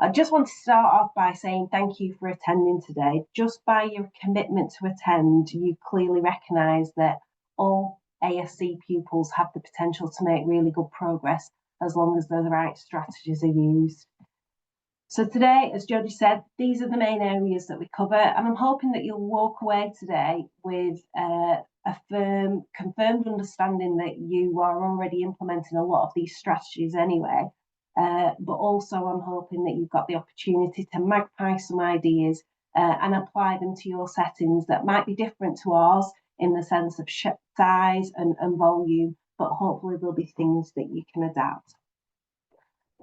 I just want to start off by saying thank you for attending today. Just by your commitment to attend, you clearly recognise that all ASC pupils have the potential to make really good progress as long as the right strategies are used. So today, as Jodie said, these are the main areas that we cover, and I'm hoping that you'll walk away today with a firm, confirmed understanding that you are already implementing a lot of these strategies anyway. But also I'm hoping that you've got the opportunity to magpie some ideas and apply them to your settings that might be different to ours in the sense of size and volume, but hopefully there'll be things that you can adapt.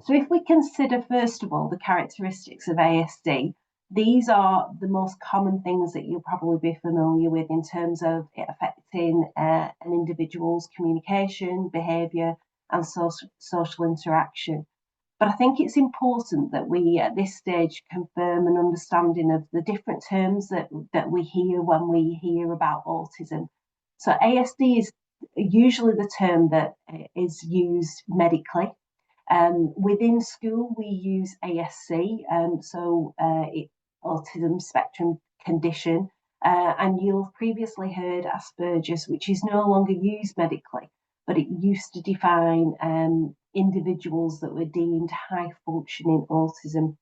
So if we consider, first of all, the characteristics of ASD, these are the most common things that you'll probably be familiar with in terms of it affecting an individual's communication, behaviour and social interaction. But I think it's important that we, at this stage, confirm an understanding of the different terms that we hear when we hear about autism. So ASD is usually the term that is used medically. Within school, we use ASC, Autism Spectrum Condition, and you've previously heard Asperger's, which is no longer used medically, but it used to define individuals that were deemed high-functioning autism.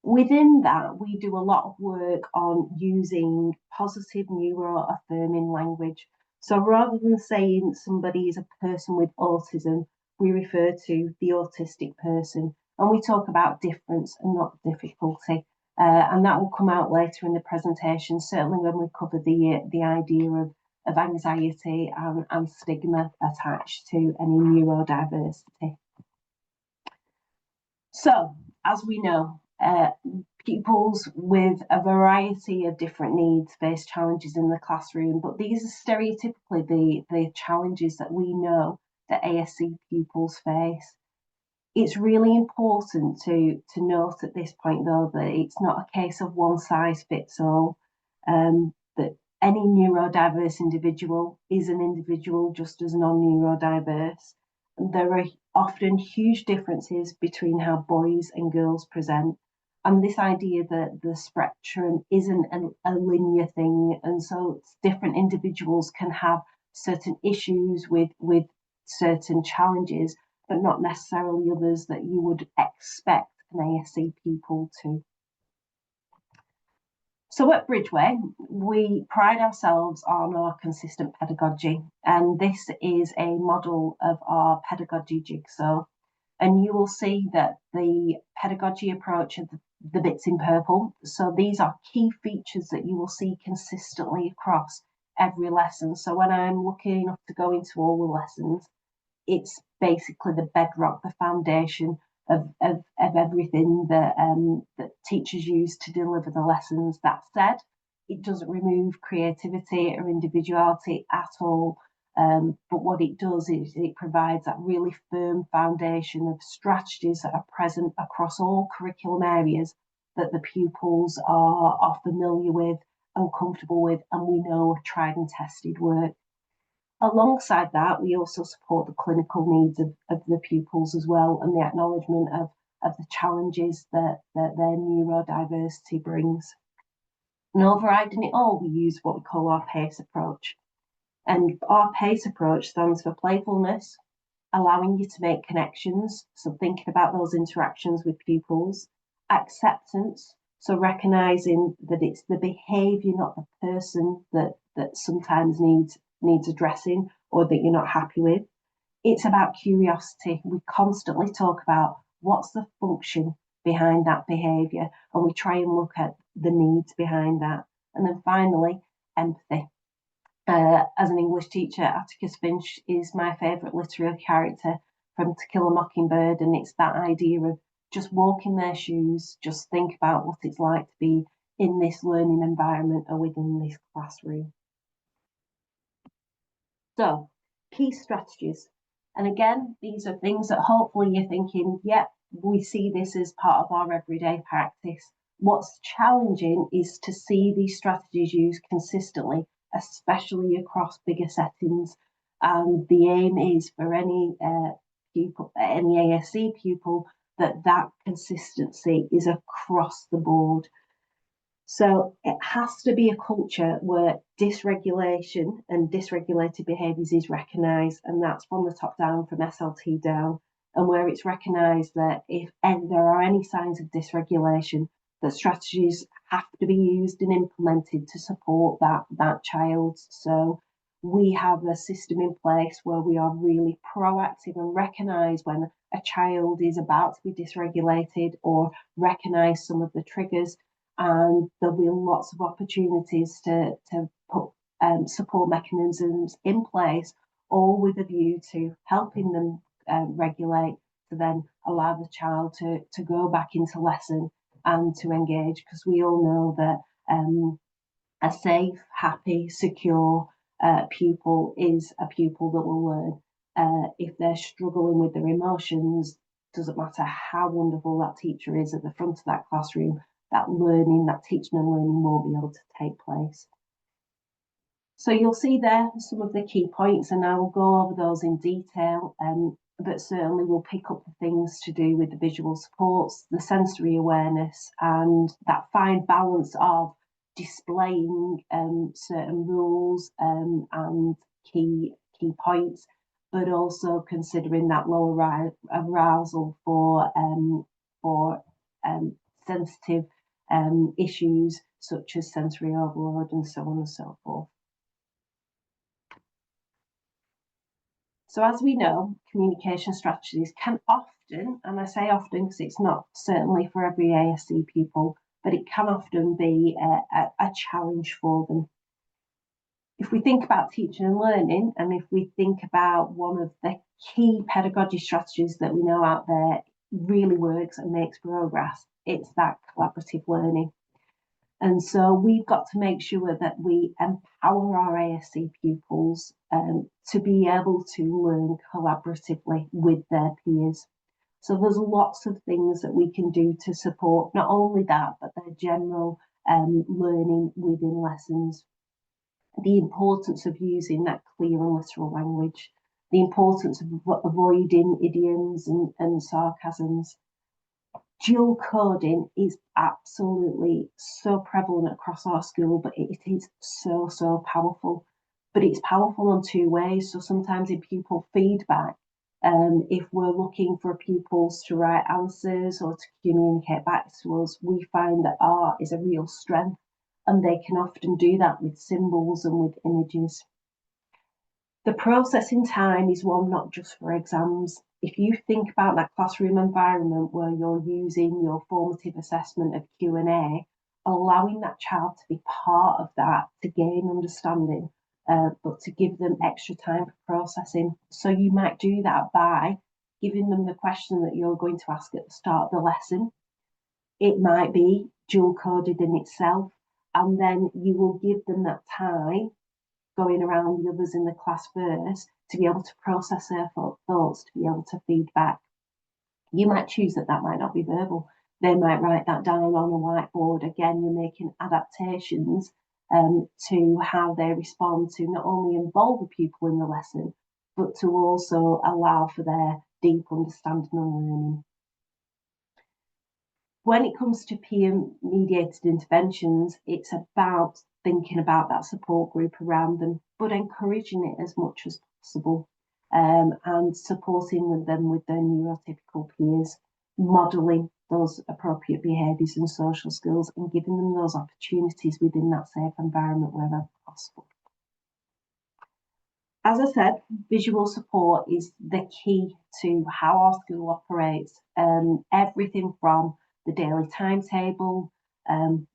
Within that, we do a lot of work on using positive neuroaffirming language. So rather than saying somebody is a person with autism, we refer to the autistic person, and we talk about difference and not difficulty. And that will come out later in the presentation, certainly when we cover the idea of anxiety and stigma attached to any neurodiversity. So, as we know, pupils with a variety of different needs face challenges in the classroom, but these are stereotypically the challenges that we know that ASC pupils face. It's really important to note at this point, though, that it's not a case of one size fits all, that any neurodiverse individual is an individual just as non-neurodiverse. There are often huge differences between how boys and girls present, and this idea that the spectrum isn't a linear thing, and so different individuals can have certain issues with certain challenges, but not necessarily others that you would expect an ASC pupil to. So at Bridgeway, we pride ourselves on our consistent pedagogy, and this is a model of our pedagogy jigsaw. And you will see that the pedagogy approach are the bits in purple. So these are key features that you will see consistently across every lesson. So when I'm lucky enough to go into all the lessons, it's basically the bedrock, the foundation of everything that teachers use to deliver the lessons. That said, it doesn't remove creativity or individuality at all. But what it does is it provides that really firm foundation of strategies that are present across all curriculum areas that the pupils are familiar with and comfortable with, and we know are tried and tested work. Alongside that, we also support the clinical needs of the pupils as well, and the acknowledgement of the challenges that their neurodiversity brings. And overriding it all, we use what we call our PACE approach. And our PACE approach stands for playfulness, allowing you to make connections, so thinking about those interactions with pupils, acceptance, so recognising that it's the behaviour, not the person, that sometimes needs addressing or that you're not happy with. It's about curiosity. We constantly talk about what's the function behind that behaviour, and we try and look at the needs behind that. And then finally, empathy. As an English teacher, Atticus Finch is my favourite literary character from To Kill a Mockingbird, and it's that idea of just walk in their shoes, just think about what it's like to be in this learning environment or within this classroom. So, key strategies. And again, these are things that hopefully you're thinking, yep, we see this as part of our everyday practice. What's challenging is to see these strategies used consistently, especially across bigger settings. And the aim is for any pupil, any ASC pupil, that consistency is across the board. So it has to be a culture where dysregulation and dysregulated behaviours is recognised, and that's from the top down, from SLT down, and where it's recognised that if there are any signs of dysregulation, that strategies have to be used and implemented to support that child. So we have a system in place where we are really proactive and recognise when a child is about to be dysregulated, or recognise some of the triggers. And there'll be lots of opportunities to put support mechanisms in place, all with a view to helping them regulate, to then allow the child to go back into lesson and to engage, because we all know that a safe, happy, secure pupil is a pupil that will learn. If they're struggling with their emotions, doesn't matter how wonderful that teacher is at the front of that classroom, that learning, that teaching and learning won't be able to take place. So you'll see there some of the key points, and I will go over those in detail, but certainly we'll pick up the things to do with the visual supports, the sensory awareness, and that fine balance of displaying certain rules and key points, but also considering that low arousal for sensitive issues such as sensory overload and so on and so forth. So as we know, communication strategies can often, and I say often because it's not certainly for every ASD pupil, but it can often be a challenge for them. If we think about teaching and learning, and if we think about one of the key pedagogy strategies that we know out there really works and makes progress, it's that collaborative learning. And so we've got to make sure that we empower our ASD pupils to be able to learn collaboratively with their peers. So there's lots of things that we can do to support not only that, but their general learning within lessons. The importance of using that clear and literal language, the importance of avoiding idioms and sarcasms. Dual coding is absolutely so prevalent across our school, but it is so powerful. But it's powerful on two ways. So sometimes in pupil feedback, if we're looking for pupils to write answers or to communicate back to us, we find that art is a real strength, and they can often do that with symbols and with images. The processing time is one not just for exams. If you think about that classroom environment where you're using your formative assessment of Q&A, allowing that child to be part of that to gain understanding, but to give them extra time for processing. So you might do that by giving them the question that you're going to ask at the start of the lesson. It might be dual coded in itself, and then you will give them that time going around the others in the class first to be able to process their thoughts, to be able to feed back. You might choose that might not be verbal. They might write that down on a whiteboard. Again, you're making adaptations to how they respond to not only involve the pupil in the lesson, but to also allow for their deep understanding and learning. When it comes to peer-mediated interventions, it's about thinking about that support group around them, but encouraging it as much as possible, and supporting them with their neurotypical peers, modelling those appropriate behaviours and social skills, and giving them those opportunities within that safe environment wherever possible. As I said, visual support is the key to how our school operates. Everything from the daily timetable,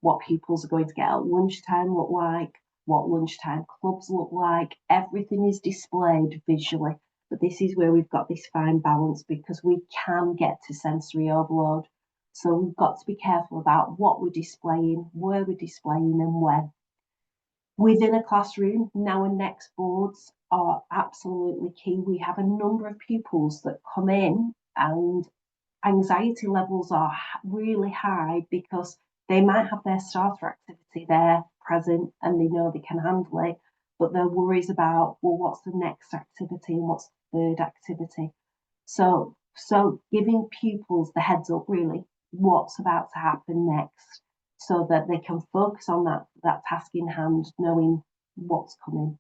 what pupils are going to get at lunchtime look like, what lunchtime clubs look like, everything is displayed visually. But this is where we've got this fine balance, because we can get to sensory overload. So we've got to be careful about what we're displaying, where we're displaying, and when. Within a classroom, now and next boards are absolutely key. We have a number of pupils that come in and anxiety levels are really high because they might have their starter activity there present and they know they can handle it, but they're worries about, well, what's the next activity and what's the third activity? So So giving pupils the heads up really what's about to happen next, so that they can focus on that task in hand, knowing what's coming.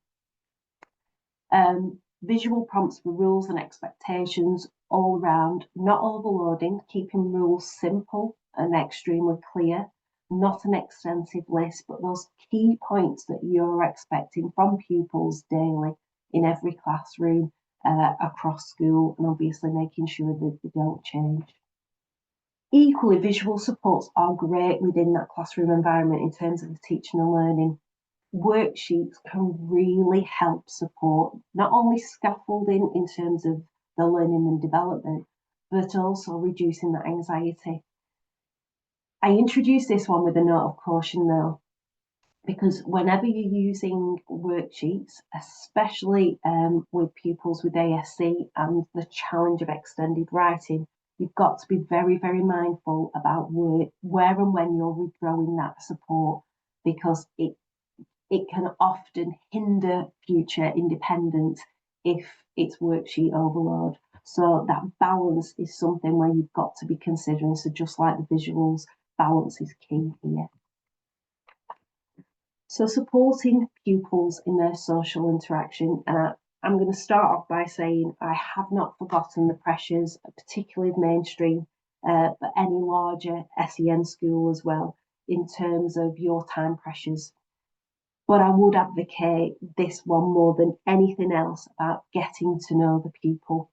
Visual prompts for rules and expectations all around, not overloading, keeping rules simple and extremely clear, not an extensive list, but those key points that you're expecting from pupils daily in every classroom across school, and obviously making sure that they don't change. Equally, visual supports are great within that classroom environment in terms of the teaching and learning. Worksheets can really help support not only scaffolding in terms of the learning and development, but also reducing that anxiety. I introduced this one with a note of caution though, because whenever you're using worksheets, especially with pupils with ASC and the challenge of extended writing, you've got to be very, very mindful about where and when you're withdrawing that support, because it can often hinder future independence if it's worksheet overload. So that balance is something where you've got to be considering. So just like the visuals, balance is key here. So supporting pupils in their social interaction, and I'm going to start off by saying I have not forgotten the pressures, particularly of mainstream, but any larger SEN school as well, in terms of your time pressures. But I would advocate this one more than anything else about getting to know the pupil,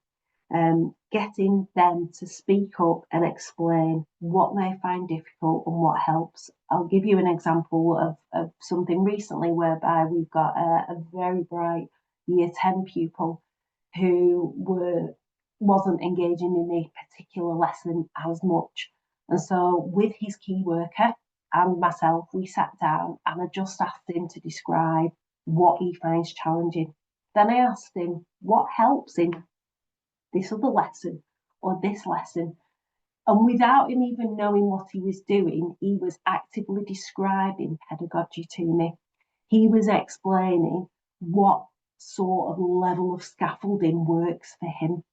getting them to speak up and explain what they find difficult and what helps. I'll give you an example of something recently whereby we've got a very bright year 10 pupil who wasn't engaging in a particular lesson as much. And so with his key worker and myself, we sat down and I just asked him to describe what he finds challenging. Then I asked him what helps in this other lesson or this lesson. And without him even knowing what he was doing, he was actively describing pedagogy to me. He was explaining what sort of level of scaffolding works for him.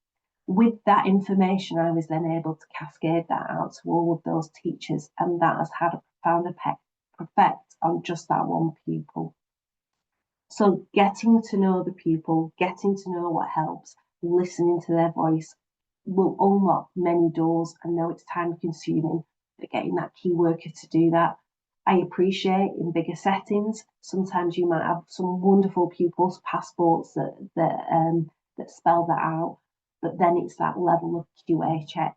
With that information, I was then able to cascade that out to all of those teachers, and that has had a profound effect on just that one pupil. So getting to know the pupil, getting to know what helps, listening to their voice will unlock many doors. I know it's time consuming, but getting that key worker to do that. I appreciate in bigger settings, sometimes you might have some wonderful pupils' passports that spell that out, but then it's that level of QA check.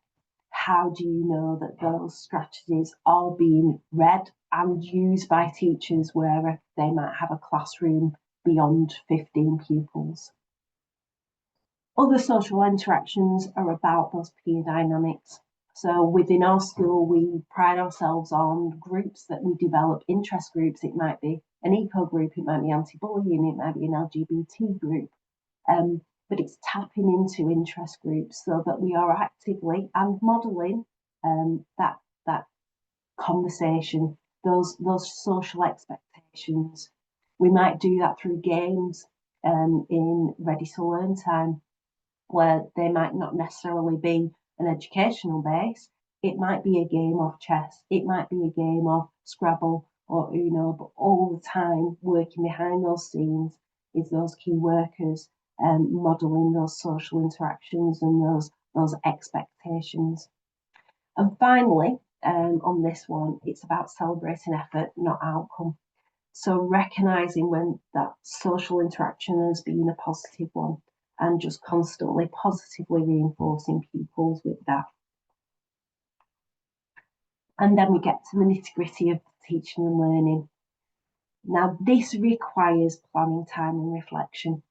How do you know that those strategies are being read and used by teachers where they might have a classroom beyond 15 pupils? Other social interactions are about those peer dynamics. So within our school, we pride ourselves on groups that we develop, interest groups. It might be an eco group, it might be anti-bullying, it might be an LGBT group. But it's tapping into interest groups so that we are actively and modelling that conversation, those social expectations. We might do that through games in Ready to Learn time, where they might not necessarily be an educational base. It might be a game of chess, it might be a game of Scrabble or Uno, but all the time working behind those scenes is those key workers modelling those social interactions and those expectations. And finally, on this one, it's about celebrating effort, not outcome. So recognising when that social interaction has been a positive one and just constantly positively reinforcing pupils with that. And then we get to the nitty-gritty of teaching and learning. Now, this requires planning time and reflection.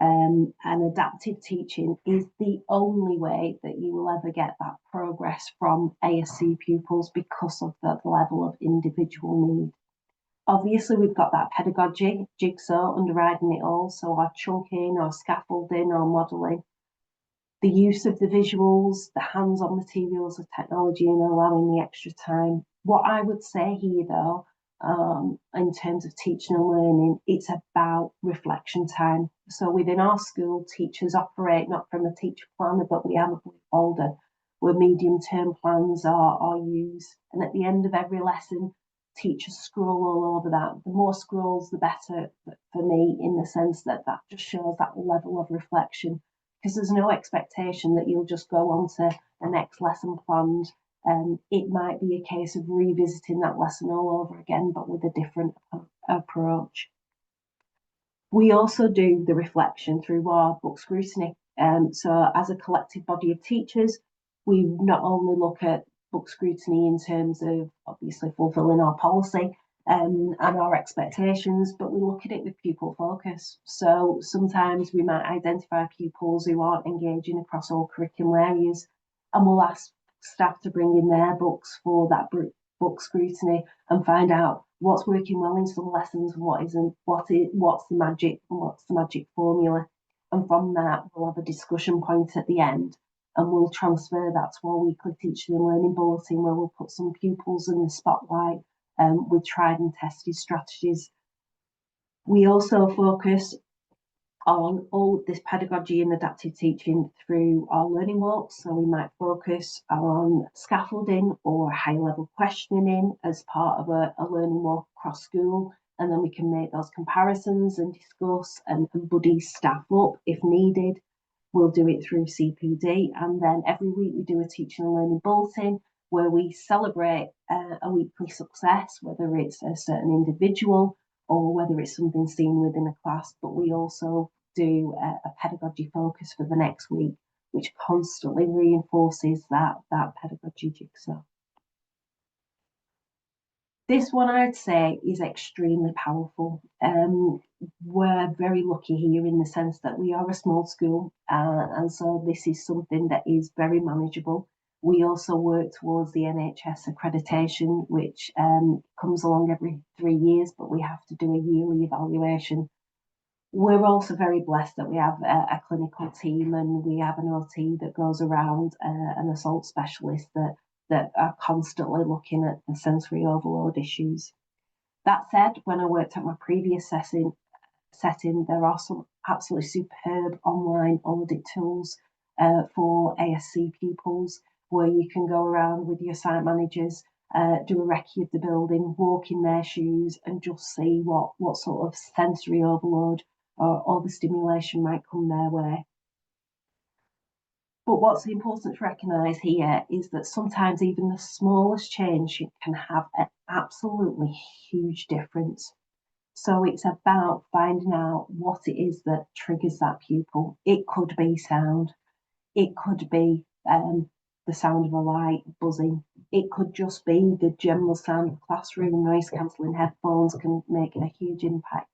And adaptive teaching is the only way that you will ever get that progress from ASC pupils because of the level of individual need. Obviously, we've got that pedagogy jigsaw underriding it all, so our chunking, our scaffolding, our modelling, the use of the visuals, the hands-on materials of technology and allowing the extra time. What I would say here though, in terms of teaching and learning, it's about reflection time. So within our school, teachers operate not from a teacher planner, but we have a folder where medium-term plans are used. And at the end of every lesson, teachers scroll all over that. The more scrolls, the better for me, in the sense that that just shows that level of reflection, because there's no expectation that you'll just go on to the next lesson planned. It might be a case of revisiting that lesson all over again, but with a different approach. We also do the reflection through our book scrutiny. So as a collective body of teachers, we not only look at book scrutiny in terms of obviously fulfilling our policy and our expectations, but we look at it with pupil focus. So sometimes we might identify pupils who aren't engaging across all curriculum areas, and we'll ask staff to bring in their books for that book scrutiny and find out what's working well in some lessons, what isn't, what's the magic formula. And from that, we'll have a discussion point at the end, and we'll transfer that to our weekly teaching and learning bulletin, where we'll put some pupils in the spotlight with tried and tested strategies. We also focus on all this pedagogy and adaptive teaching through our learning walks. So we might focus on scaffolding or high level questioning as part of a learning walk across school, and then we can make those comparisons and discuss and buddy staff up if needed. We'll do it through CPD, and then every week we do a teaching and learning bulletin where we celebrate a weekly success, whether it's a certain individual or whether it's something seen within a class, but we also do a pedagogy focus for the next week, which constantly reinforces that pedagogy jigsaw. This one, I'd say, is extremely powerful. We're very lucky here in the sense that we are a small school, and so this is something that is very manageable. We also work towards the NHS accreditation, which comes along every 3 years, but we have to do a yearly evaluation. We're also very blessed that we have a clinical team, and we have an OT that goes around, an assault specialist that are constantly looking at the sensory overload issues. That said, when I worked at my previous setting, there are some absolutely superb online audit tools for ASC pupils, where you can go around with your site managers, do a recce of the building, walk in their shoes, and just see what sort of sensory overload or the stimulation might come their way. But what's important to recognise here is that sometimes even the smallest change can have an absolutely huge difference. So it's about finding out what it is that triggers that pupil. It could be sound. It could be the sound of a light buzzing. It could just be the general sound of classroom. Noise cancelling headphones can make a huge impact.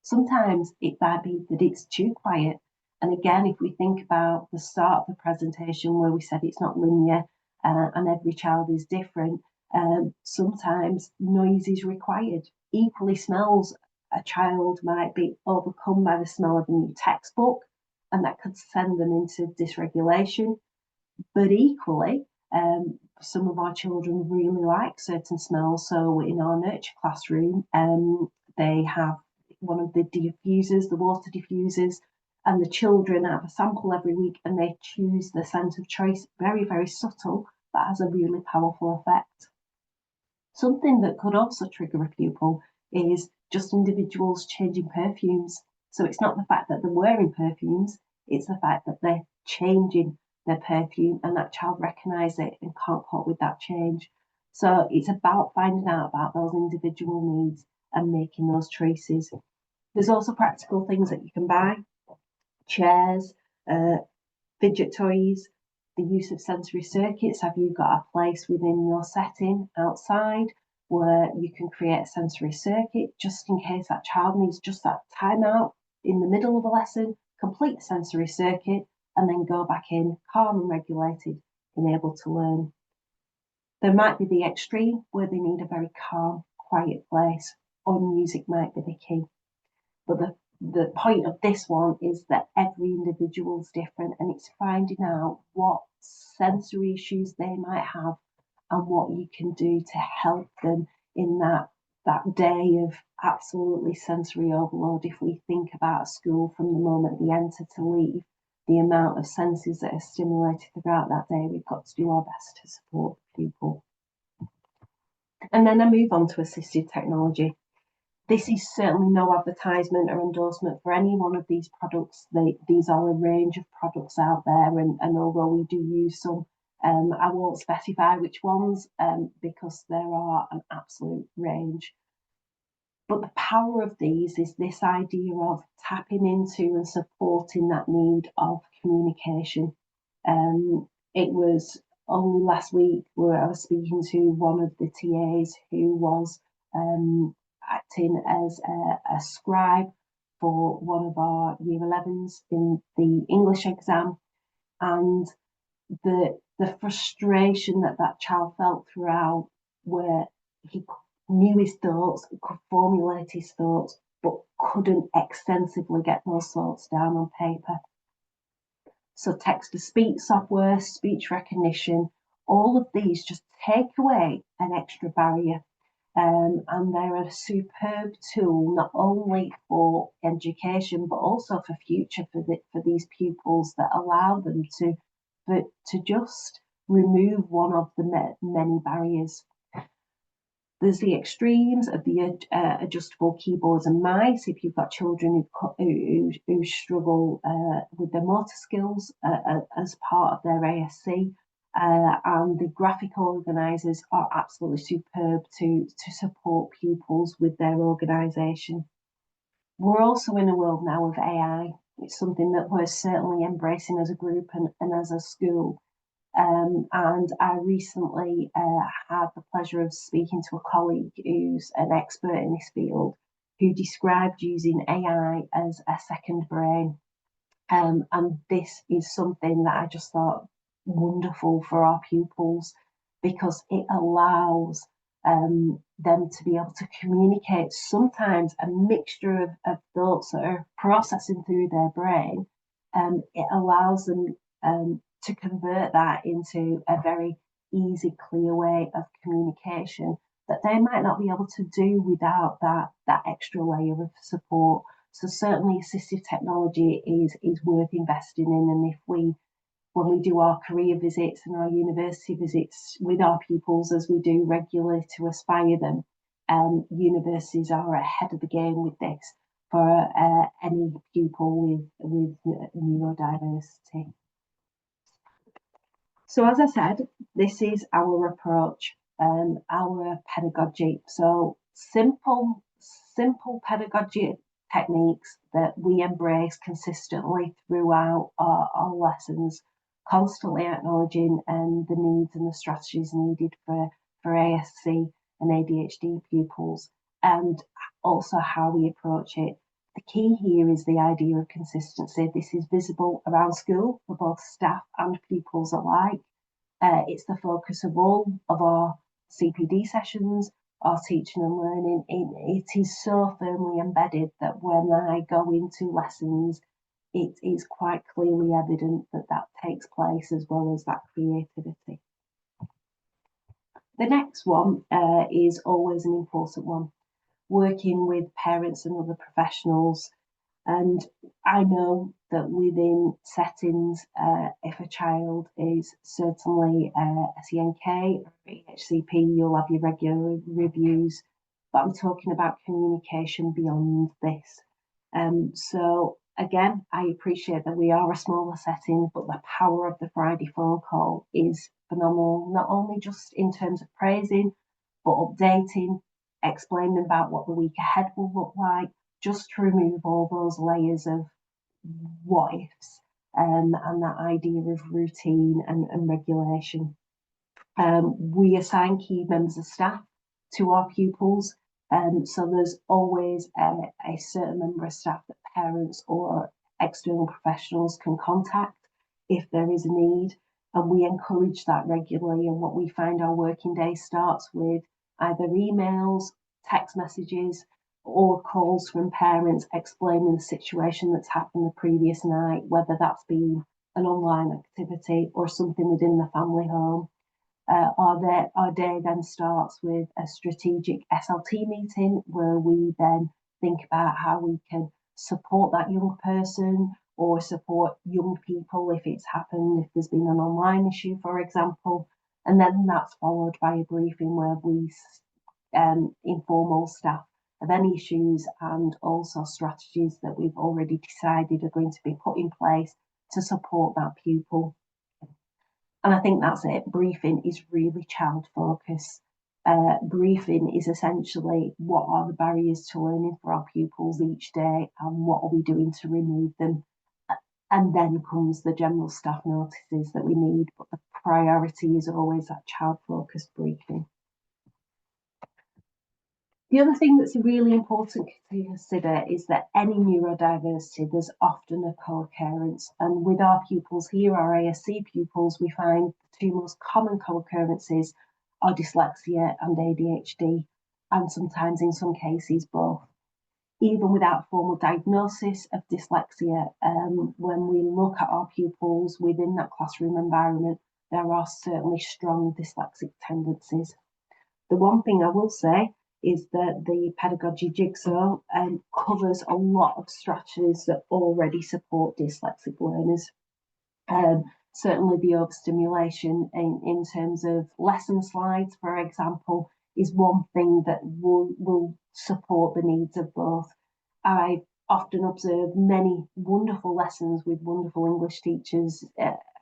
Sometimes it might be that it's too quiet. And again, if we think about the start of the presentation where we said it's not linear and every child is different, sometimes noise is required. Equally, smells. A child might be overcome by the smell of a new textbook, and that could send them into dysregulation. But equally, some of our children really like certain smells. So in our nurture classroom, they have one of the diffusers, the water diffusers, and the children have a sample every week, and they choose the scent of choice. Very, very subtle, but has a really powerful effect. Something that could also trigger a pupil is just individuals changing perfumes. So it's not the fact that they're wearing perfumes, it's the fact that they're changing their perfume, and that child recognises it and can't cope with that change. So it's about finding out about those individual needs and making those choices. There's also practical things that you can buy: chairs, fidget toys, the use of sensory circuits. Have you got a place within your setting outside where you can create a sensory circuit just in case that child needs just that time out in the middle of a lesson, complete the sensory circuit, and then go back in calm and regulated and able to learn. There might be the extreme where they need a very calm, quiet place, or music might be the key. But the point of this one is that every individual is different, and it's finding out what sensory issues they might have and what you can do to help them in that that day of absolutely sensory overload. If we think about school from the moment they enter to leave, the amount of senses that are stimulated throughout that day, we've got to do our best to support the pupil. And then I move on to assistive technology. This is certainly no advertisement or endorsement for any one of these products. These are a range of products out there, and although we do use some, I won't specify which ones because there are an absolute range. But the power of these is this idea of tapping into and supporting that need of communication. It was only last week where I was speaking to one of the TAs who was acting as a scribe for one of our Year 11s in the English exam, and the frustration that child felt throughout, where he knew his thoughts, could formulate his thoughts, but couldn't extensively get those thoughts down on paper. So text-to-speech software, speech recognition, all of these just take away an extra barrier. And they're a superb tool, not only for education, but also for future for these pupils, that allow them to just remove one of the many barriers. There's the extremes of the adjustable keyboards and mice. If you've got children who struggle with their motor skills as part of their ASC, and the graphical organisers are absolutely superb to support pupils with their organisation. We're also in a world now of AI. It's something that we're certainly embracing as a group and as a school. And I recently had the pleasure of speaking to a colleague who's an expert in this field, who described using AI as a second brain. And this is something that I just thought wonderful for our pupils, because it allows them to be able to communicate sometimes a mixture of thoughts that are processing through their brain. It allows them to convert that into a very easy, clear way of communication that they might not be able to do without that extra layer of support. So certainly assistive technology is worth investing in, and when we do our career visits and our university visits with our pupils, as we do regularly to aspire them, universities are ahead of the game with this for any pupil with neurodiversity. So as I said, this is our approach, our pedagogy. So simple pedagogy techniques that we embrace consistently throughout our lessons, constantly acknowledging the needs and the strategies needed for ASC and ADHD pupils, and also how we approach it. The key here is the idea of consistency. This is visible around school for both staff and pupils alike. It's the focus of all of our CPD sessions, our teaching and learning. It is so firmly embedded that when I go into lessons, it is quite clearly evident that takes place, as well as that creativity. The next one is always an important one, working with parents and other professionals. And I know that within settings, if a child is certainly SENK or EHCP, you'll have your regular reviews, but I'm talking about communication beyond this. So again, I appreciate that we are a smaller setting, but the power of the Friday phone call is phenomenal, not only just in terms of praising, but updating, explaining about what the week ahead will look like, just to remove all those layers of what ifs and that idea of routine and regulation. We assign key members of staff to our pupils, so there's always a certain member of staff that parents or external professionals can contact if there is a need, and we encourage that regularly. And what we find our working day starts with either emails, text messages, or calls from parents explaining the situation that's happened the previous night, whether that's been an online activity or something within the family home. Our day then starts with a strategic SLT meeting where we then think about how we can support that young person or support young people if it's happened, if there's been an online issue, for example. And then that's followed by a briefing where we inform all staff of any issues and also strategies that we've already decided are going to be put in place to support that pupil. And I think that's it. Briefing is really child focused. Briefing is essentially what are the barriers to learning for our pupils each day and what are we doing to remove them. And then comes the general staff notices that we need, but the priority is always that child focused briefing. The other thing that's really important to consider is that any neurodiversity, there's often a co-occurrence. And with our pupils here, our ASC pupils, we find the two most common co-occurrences are dyslexia and ADHD, and sometimes in some cases both. Even without formal diagnosis of dyslexia, when we look at our pupils within that classroom environment, there are certainly strong dyslexic tendencies. The one thing I will say is that the pedagogy jigsaw covers a lot of strategies that already support dyslexic learners. Certainly the overstimulation in terms of lesson slides, for example, is one thing that will support the needs of both. I've often observed many wonderful lessons with wonderful English teachers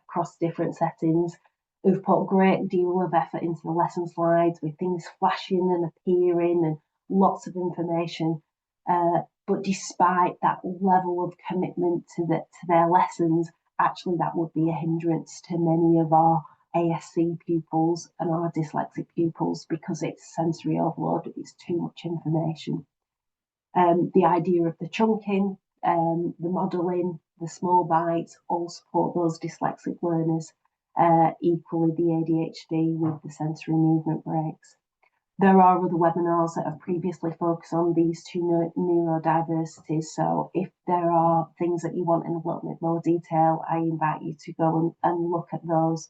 across different settings who've put a great deal of effort into the lesson slides with things flashing and appearing and lots of information. But despite that level of commitment to their lessons, actually that would be a hindrance to many of our ASC pupils and our dyslexic pupils because it's sensory overload, it's too much information. The idea of the chunking, the modelling, the small bites all support those dyslexic learners. Equally the ADHD with the sensory movement breaks. There are other webinars that have previously focused on these two neurodiversities, so if there are things that you want in a little bit more detail, I invite you to go and look at those.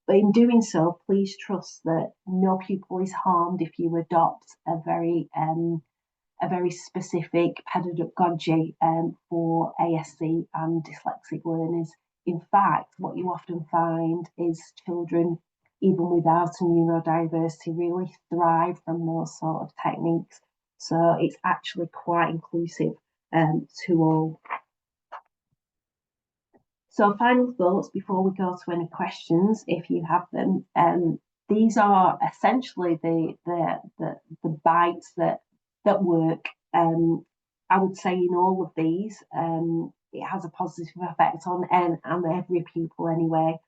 But in doing so, please trust that no pupil is harmed if you adopt a very specific pedagogy for ASC and dyslexic learners. In fact, what you often find is children, even without a neurodiversity, really thrive from those sort of techniques. So it's actually quite inclusive to all. So final thoughts before we go to any questions, if you have them. These are essentially the bites that work. I would say in all of these, it has a positive effect on every pupil anyway.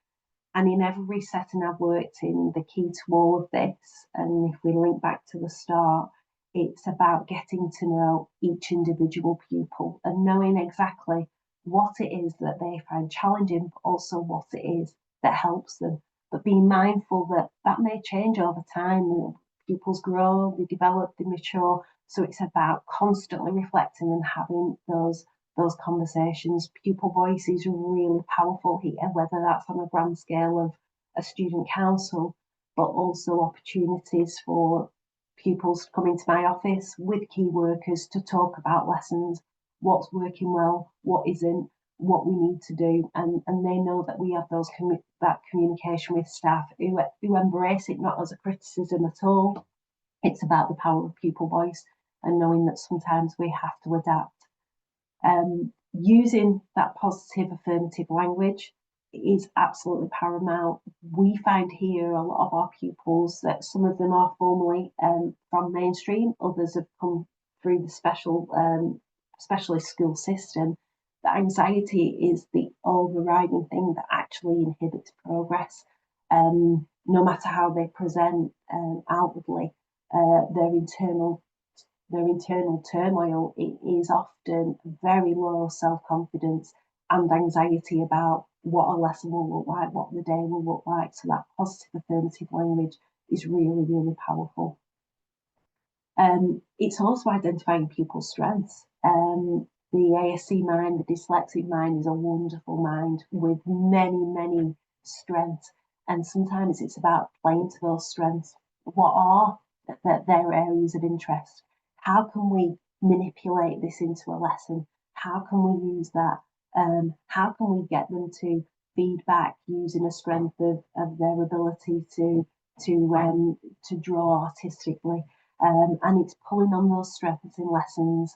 And in every setting I've worked in, the key to all of this, and if we link back to the start, it's about getting to know each individual pupil and knowing exactly what it is that they find challenging, but also what it is that helps them. But being mindful that that may change over time. Pupils grow, they develop, they mature. So it's about constantly reflecting and having those conversations. Pupil voice is really powerful here, whether that's on a grand scale of a student council, but also opportunities for pupils to come into my office with key workers to talk about lessons, what's working well, what isn't, what we need to do, and they know that we have that communication with staff who embrace it not as a criticism at all. It's about the power of pupil voice and knowing that sometimes we have to adapt. Using that positive affirmative language is absolutely paramount. We find here a lot of our pupils that some of them are formally from mainstream, others have come through the specialist school system. The anxiety is the overriding thing that actually inhibits progress. No matter how they present outwardly, their internal turmoil is often very low self-confidence and anxiety about what a lesson will look like, what the day will look like. So that positive affirmative language is really, really powerful. It's also identifying pupil strengths. The ASC mind, the dyslexic mind is a wonderful mind with many, many strengths. And sometimes it's about playing to those strengths. What are their areas of interest? How can we manipulate this into a lesson? How can we use that? How can we get them to feedback using a strength of their ability to draw artistically? And it's pulling on those strengths in lessons.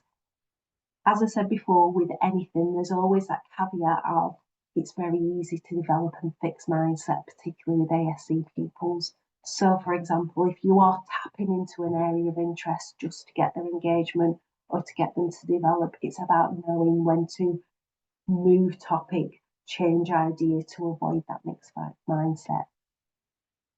As I said before, with anything, there's always that caveat of it's very easy to develop a fixed mindset, particularly with ASC pupils. So, for example, if you are tapping into an area of interest just to get their engagement or to get them to develop, it's about knowing when to move topic, change idea to avoid that mixed mindset.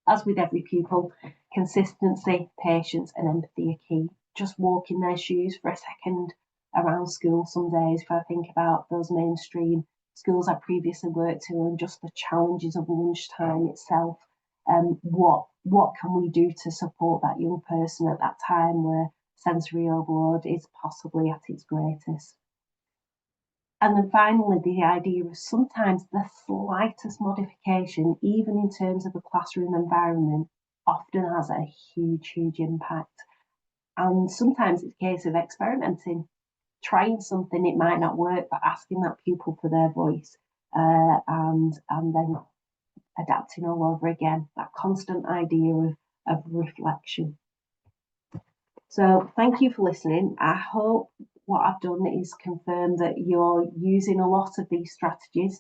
As with every pupil, consistency, patience, and empathy are key. Just walk in their shoes for a second around school some days. If I think about those mainstream schools I previously worked to and just the challenges of lunchtime itself, what can we do to support that young person at that time where sensory overload is possibly at its greatest? And then finally, the idea of sometimes the slightest modification, even in terms of a classroom environment, often has a huge, huge impact. And sometimes it's a case of experimenting, trying something, it might not work, but asking that pupil for their voice and then adapting all over again, that constant idea of reflection. So thank you for listening. I hope what I've done is confirm that you're using a lot of these strategies.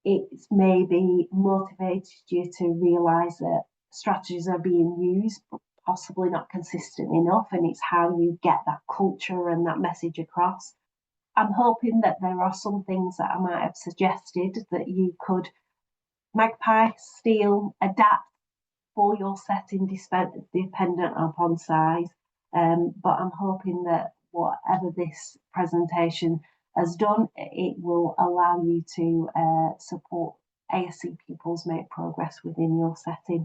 It's maybe motivated you to realise that strategies are being used, but possibly not consistent enough, and it's how you get that culture and that message across. I'm hoping that there are some things that I might have suggested that you could magpie, steal, adapt for your setting dependent upon size. But I'm hoping that whatever this presentation has done, it will allow you to support ASC pupils make progress within your setting.